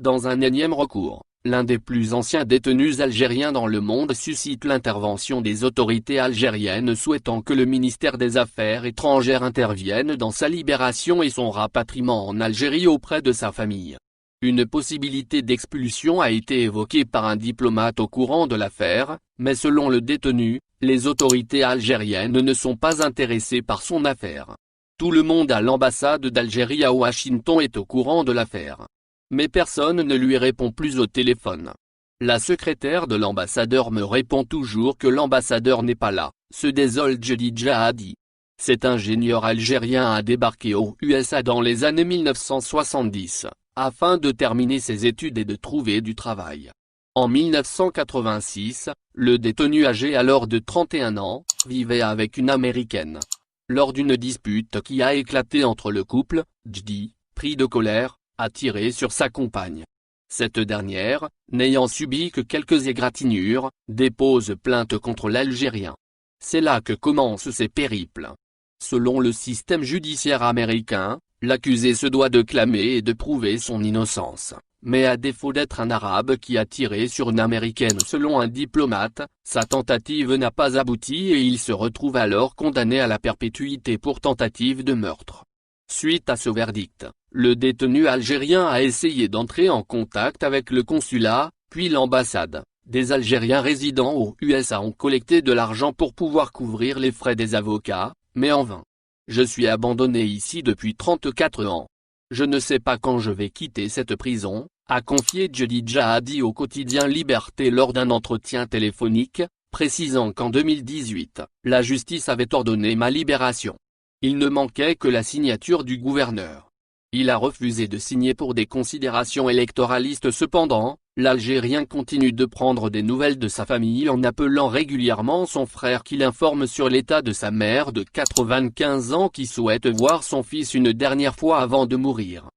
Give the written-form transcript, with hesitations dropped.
Dans un énième recours, l'un des plus anciens détenus algériens dans le monde suscite l'intervention des autorités algériennes souhaitant que le ministère des Affaires étrangères intervienne dans sa libération et son rapatriement en Algérie auprès de sa famille. Une possibilité d'expulsion a été évoquée par un diplomate au courant de l'affaire, mais selon le détenu, les autorités algériennes ne sont pas intéressées par son affaire. Tout le monde à l'ambassade d'Algérie à Washington est au courant de l'affaire. Mais personne ne lui répond plus au téléphone. La secrétaire de l'ambassadeur me répond toujours que l'ambassadeur n'est pas là, se désole Jedi Jahadi. Cet ingénieur algérien a débarqué aux USA dans les années 1970, afin de terminer ses études et de trouver du travail. En 1986, le détenu âgé alors de 31 ans, vivait avec une Américaine. Lors d'une dispute qui a éclaté entre le couple, Jedi, pris de colère, a tiré sur sa compagne. Cette dernière, n'ayant subi que quelques égratignures, dépose plainte contre l'Algérien. C'est là que commencent ses périples. Selon le système judiciaire américain, l'accusé se doit de clamer et de prouver son innocence. Mais à défaut d'être un Arabe qui a tiré sur une Américaine selon un diplomate, sa tentative n'a pas abouti et il se retrouve alors condamné à la perpétuité pour tentative de meurtre. Suite à ce verdict, le détenu algérien a essayé d'entrer en contact avec le consulat, puis l'ambassade. Des Algériens résidant aux USA ont collecté de l'argent pour pouvoir couvrir les frais des avocats, mais en vain. Je suis abandonné ici depuis 34 ans. Je ne sais pas quand je vais quitter cette prison, a confié Jedi Jahadi au quotidien Liberté lors d'un entretien téléphonique, précisant qu'en 2018, la justice avait ordonné ma libération. Il ne manquait que la signature du gouverneur. Il a refusé de signer pour des considérations électoralistes. Cependant, l'Algérien continue de prendre des nouvelles de sa famille en appelant régulièrement son frère qui l'informe sur l'état de sa mère de 95 ans qui souhaite voir son fils une dernière fois avant de mourir.